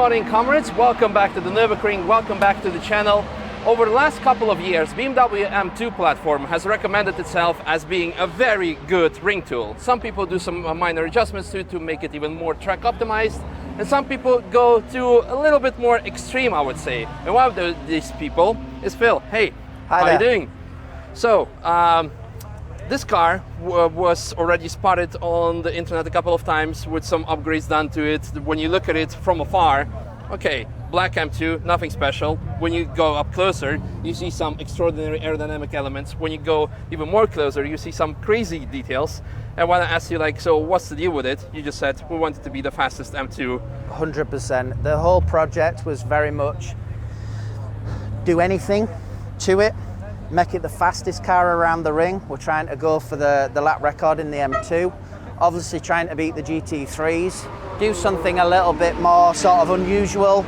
morning, comrades. Welcome back to the Nürburgring. Welcome back to the channel. Over the last couple of years, BMW M2 platform has recommended itself as being a very good ring tool. Some people do some minor adjustments to make it even more track optimized, and some people go to a little bit more extreme, I would say. And one of these people is Phil. Hey, Hi how there. are you doing? So, this car was already spotted on the internet a couple of times with some upgrades done to it. When you look at it from afar, okay, black M2, nothing special. When you go up closer, you see some extraordinary aerodynamic elements. When you go even more closer, you see some crazy details. And when I asked you, like, so what's the deal with it? You just said, we want it to be the fastest M2. 100%. The whole project was very much do anything to it, make it the fastest car around the ring. We're trying to go for the lap record in the M2. Obviously trying to beat the GT3s, do something a little bit more sort of unusual,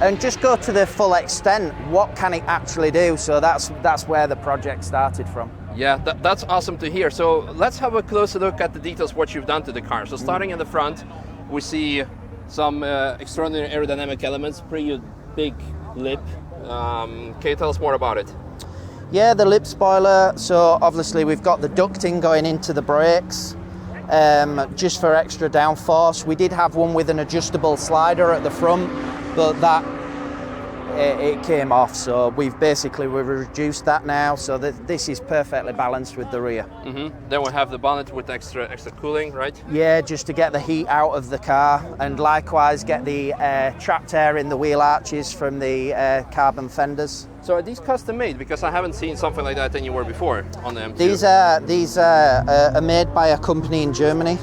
and just go to the full extent. What can it actually do? So that's where the project started from. Yeah, that's awesome to hear. So let's have a closer look at the details, what you've done to the car. So starting in the front, we see some extraordinary aerodynamic elements, pretty big lip. Can you tell us more about it? Yeah, the lip spoiler. So obviously we've got the ducting going into the brakes, just for extra downforce. We did have one with an adjustable slider at the front, but that it came off, so we've reduced that now, so that this is perfectly balanced with the rear. Then we have the bonnet with extra cooling, right? Yeah, just to get the heat out of the car, and likewise get the trapped air in the wheel arches from the carbon fenders. So are these custom made? Because I haven't seen something like that anywhere before on the M2. These are made by a company in Germany.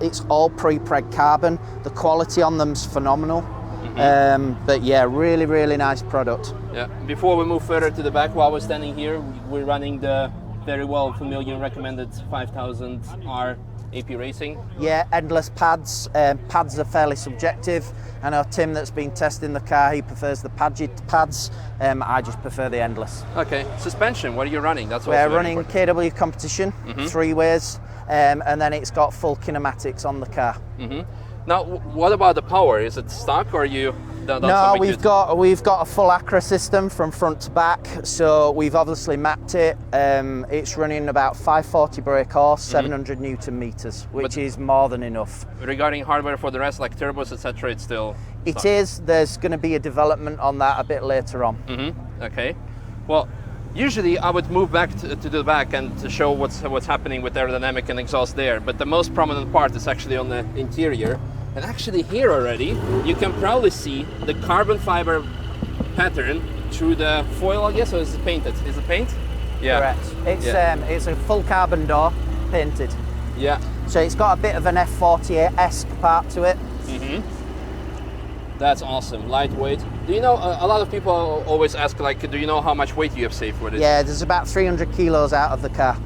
It's all pre-preg carbon. The quality on them's phenomenal. But yeah, really nice product. Yeah. Before we move further to the back, while we're standing here, we're running the very well familiar and recommended 5000R AP Racing. Yeah, Endles pads. Pads are fairly subjective. I know Tim, that's been testing the car, he prefers the pads. I just prefer the Endles. Okay. Suspension, what are you running? That's We're running KW competition, 3 ways, and then it's got full kinematics on the car. Now, what about the power? Is it stock or you done No, something we've got a full Acra system from front to back, so we've obviously mapped it. It's running about 540 brake horse, 700 Newton meters, which is more than enough. Regarding hardware for the rest, like turbos, etc., it's still It is. There's going to be a development on that a bit later on. Okay. Well, usually I would move back to the back and to show what's happening with aerodynamic and exhaust there, but the most prominent part is actually on the interior. And actually here already, you can proudly see the carbon fiber pattern through the foil, I guess, or is it painted? Is it paint? Yeah. Correct. It's a full carbon door, painted. Yeah. So it's got a bit of an F48-esque part to it. That's awesome. Lightweight. Do you know, a lot of people always ask, like, do you know how much weight you have saved with it? Yeah, there's about 300 kilos out of the car.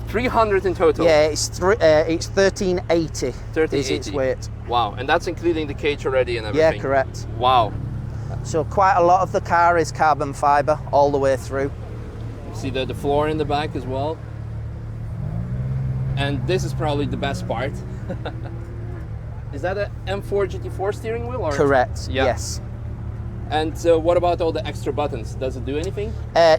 300 in total? Yeah, it's 1380 is its weight. Wow, and that's including the cage already and everything? Yeah, correct. Wow. So quite a lot of the car is carbon fiber all the way through. You see the floor in the back as well. And this is probably the best part. Is that a M4 GT4 steering wheel? Or? Correct, Yeah. yes. And what about all the extra buttons? Does it do anything?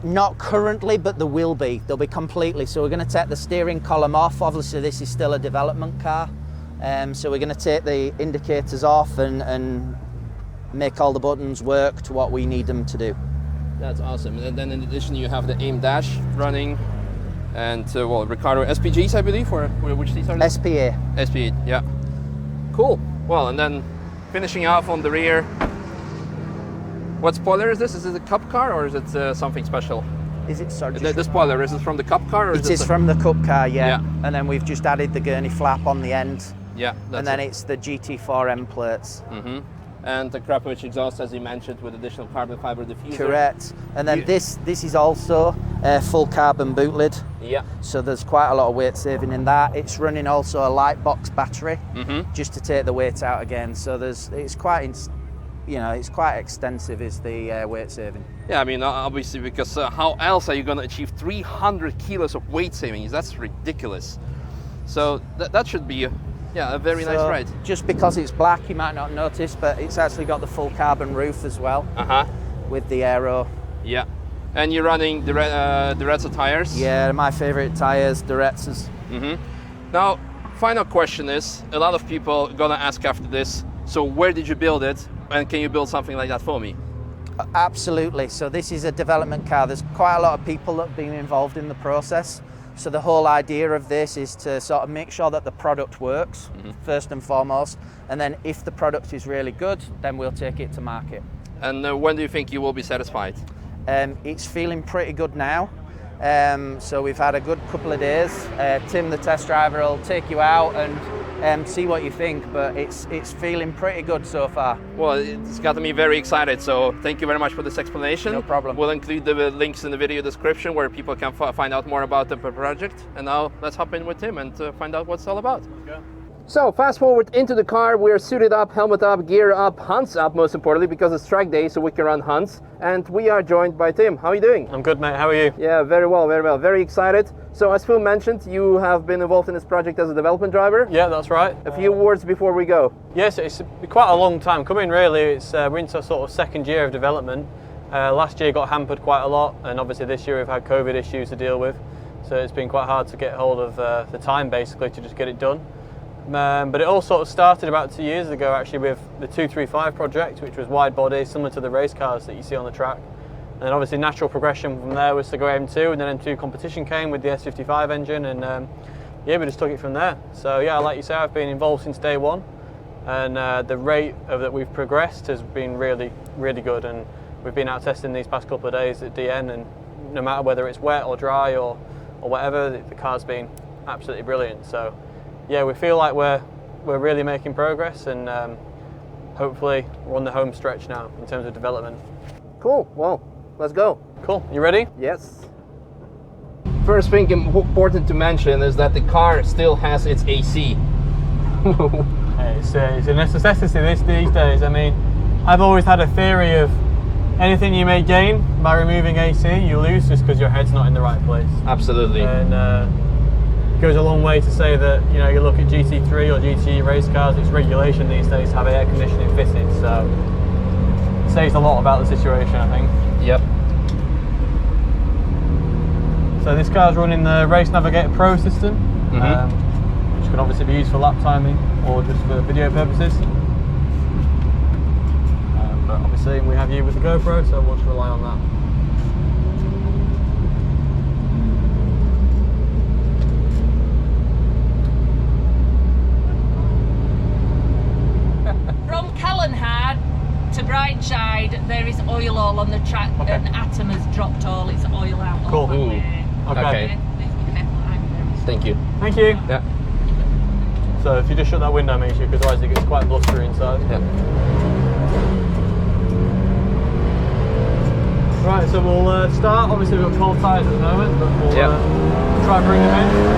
Not currently, but there will be. They'll be completely. So we're going to take the steering column off. Obviously, this is still a development car. So we're going to take the indicators off and make all the buttons work to what we need them to do. That's awesome. And then in addition, you have the aim dash running. And Recaro SPGs, I believe, or which these are? SPA. SPA, yeah. Cool. Well, and then finishing off on the rear. What spoiler is this? Is it a Cup car or is it something special? Is it sorry? The spoiler, is it from the Cup car? Or It is from the Cup car, yeah. Yeah. And then we've just added the gurney flap on the end. Yeah. And then it's the GT4M plates. And the Akrapovic exhaust, as you mentioned, with additional carbon fiber diffuser. Correct. And then this is also a full carbon boot lid. Yeah. So there's quite a lot of weight saving in that. It's running also a light box battery, just to take the weight out again. So it's quite extensive is the weight saving. Yeah, I mean, obviously, because how else are you going to achieve 300 kilos of weight savings? That's ridiculous. So that should be Yeah, a very nice ride. Just because it's black, you might not notice, but it's actually got the full carbon roof as well. With the aero. Yeah. And you're running Direzza tires? Yeah, my favorite tires, Dirrezas. Now, final question is, a lot of people gonna ask after this, so where did you build it? And can you build something like that for me? Absolutely. So this is a development car. There's quite a lot of people that have been involved in the process. So the whole idea of this is to sort of make sure that the product works, first and foremost. And then if the product is really good, then we'll take it to market. And when do you think you will be satisfied? It's feeling pretty good now. So we've had a good couple of days. Tim, the test driver, will take you out and see what you think, but it's feeling pretty good so far. Well, it's got me very excited, so thank you very much for this explanation. No problem. We'll include the links in the video description where people can find out more about the project. And now let's hop in with Tim and find out what it's all about. Okay. So fast forward into the car, we're suited up, helmet up, gear up, hunts up most importantly because it's track day so we can run hunts. And we are joined by Tim. How are you doing? I'm good, mate. How are you? Yeah, very well, very well. Very excited. So as Phil mentioned, you have been involved in this project as a development driver. Yeah, that's right. A few words before we go. Yes, it's quite a long time coming really. We're into sort of second year of development. Last year got hampered quite a lot, and obviously this year we've had COVID issues to deal with. So it's been quite hard to get hold of the time basically to just get it done. But it all sort of started about 2 years ago actually with the 235 project, which was wide body, similar to the race cars that you see on the track. And then obviously natural progression from there was to go M2, and then M2 competition came with the S55 engine, and yeah, we just took it from there. So yeah, like you say, I've been involved since day one, and the rate that we've progressed has been really, really good. And we've been out testing these past couple of days at DN, and no matter whether it's wet or dry or whatever, the car's been absolutely brilliant. So yeah, we feel like we're really making progress, and hopefully we're on the home stretch now in terms of development. Cool, well, let's go. Cool, you ready? Yes. First thing important to mention is that the car still has its AC. It's a necessity these days. I mean, I've always had a theory of anything you may gain by removing AC, you lose just because your head's not in the right place. Absolutely. And it goes a long way to say that, you know, you look at GT3 or GT race cars, it's regulation these days to have air conditioning fitted, so it says a lot about the situation, I think. Yep. So this car's running the Race Navigator Pro system, which can obviously be used for lap timing or just for video purposes. But obviously we have you with the GoPro, so we'll just rely on that. From Callanhard to Brightside, there is oil all on the track, and Atom has dropped all its oil out. Cool. All that way. Okay. Thank you. Thank you. Yeah. So if you just shut that window, make sure, because otherwise it gets quite blustery inside. Yeah. Right, so we'll start. Obviously we've got cold tyres at the moment, but we'll try and bring them in.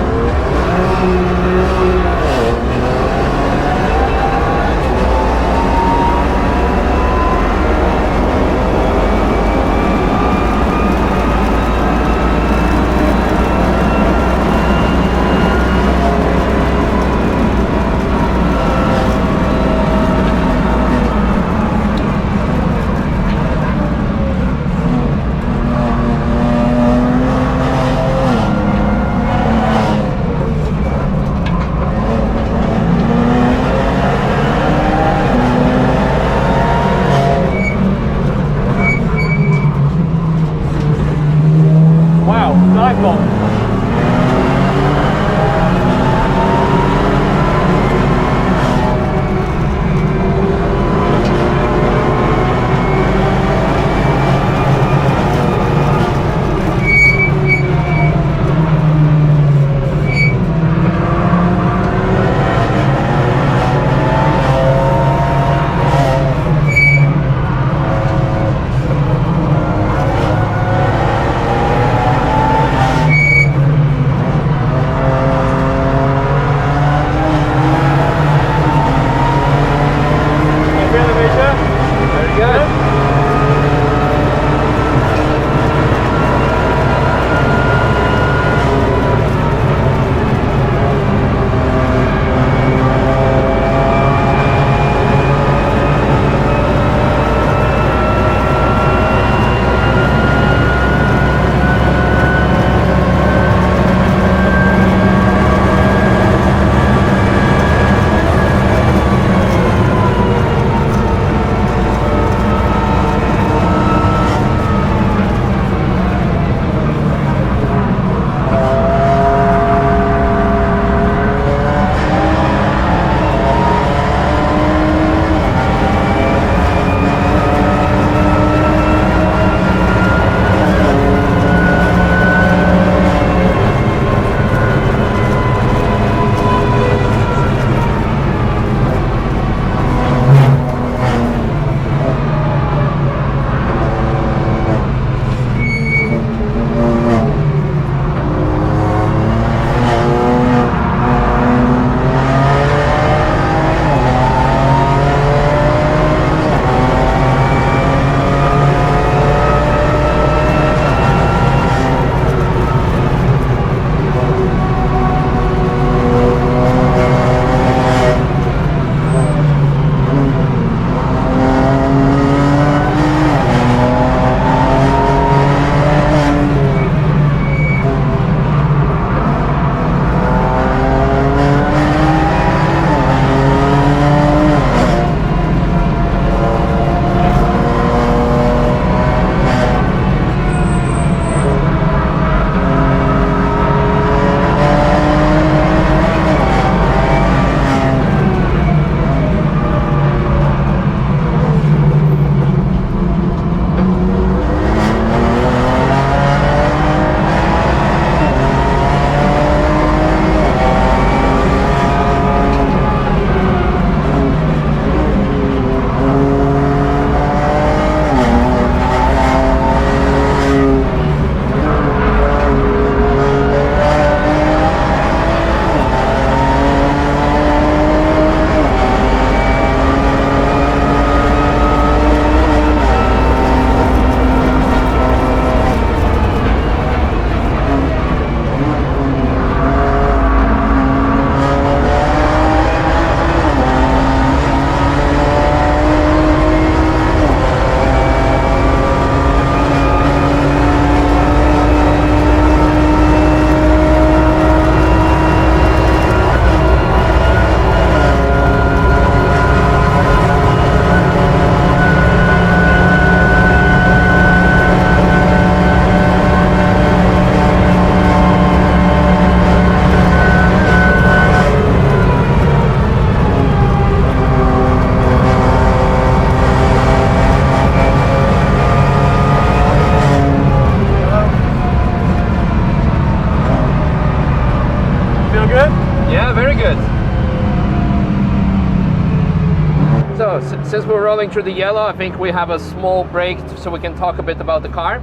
since we're rolling through the yellow, I think we have a small break so we can talk a bit about the car.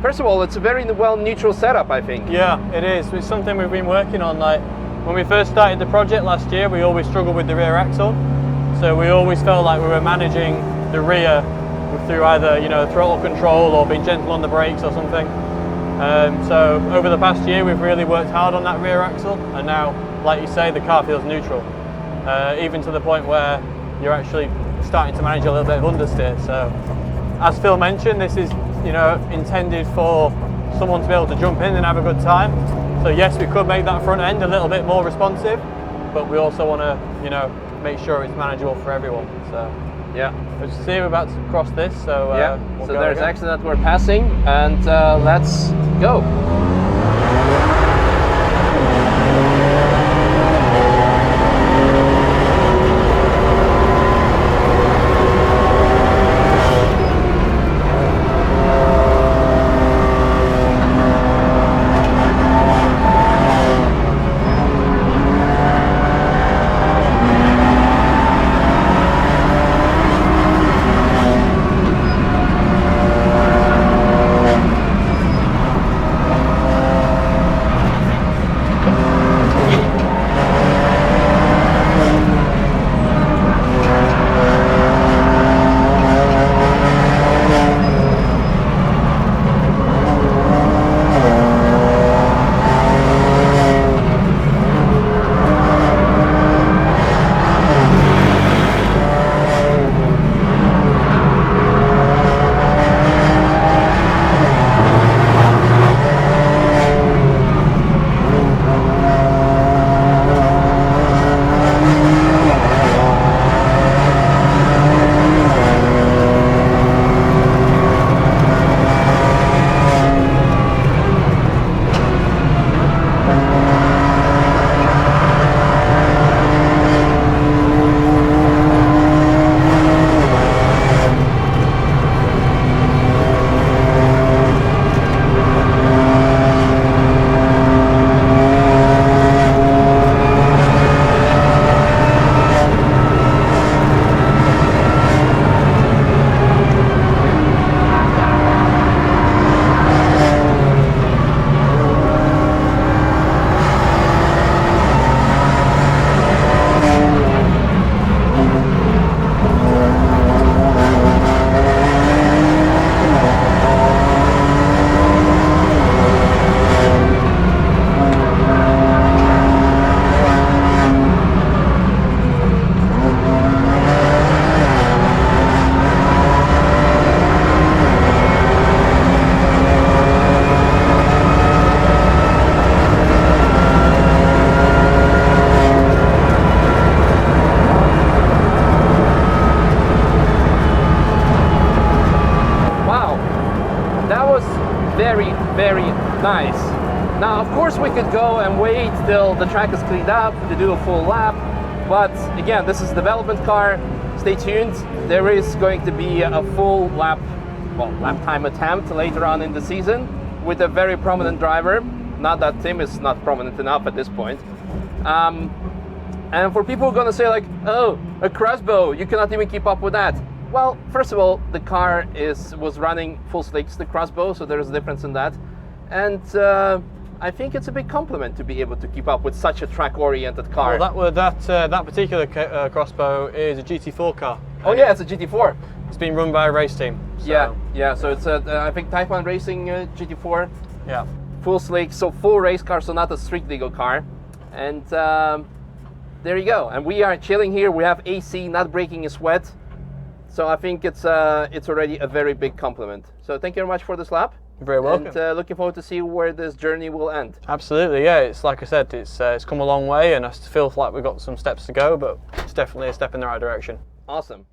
First of all, it's a very well neutral setup, I think. Yeah, it is. It's something we've been working on. Like when we first started the project last year, we always struggled with the rear axle. So we always felt like we were managing the rear through either, you know, throttle control or being gentle on the brakes or something. So over the past year, we've really worked hard on that rear axle, and now, like you say, the car feels neutral, even to the point where you're actually starting to manage a little bit of understeer. So, as Phil mentioned, this is, you know, intended for someone to be able to jump in and have a good time. So yes, we could make that front end a little bit more responsive, but we also want to, you know, make sure it's manageable for everyone. So yeah, let's see, we're about to cross this. So yeah, we'll so go there's again. accident we're passing, and let's go. Very nice. Now, of course, we could go and wait till the track is cleaned up to do a full lap, but again, this is a development car. Stay tuned. There is going to be a full lap time attempt later on in the season with a very prominent driver. Not that Tim is not prominent enough at this point. And for people who are going to say like, oh, a crossbow, you cannot even keep up with that. Well, first of all, the car was running full slicks, the crossbow, so there's a difference in that. And I think it's a big compliment to be able to keep up with such a track-oriented car. Well, that particular crossbow is a GT4 car. Oh yeah, it's a GT4. It's been run by a race team. So. Yeah. So it's a I think Type 1 Racing GT4. Yeah. Full slick, so full race car, so not a street legal car. And there you go. And we are chilling here. We have AC, not breaking a sweat. So I think it's already a very big compliment. So thank you very much for this lap. You're very welcome. And looking forward to see where this journey will end. Absolutely, yeah. It's like I said, it's come a long way, and I feel like we've got some steps to go, but it's definitely a step in the right direction. Awesome.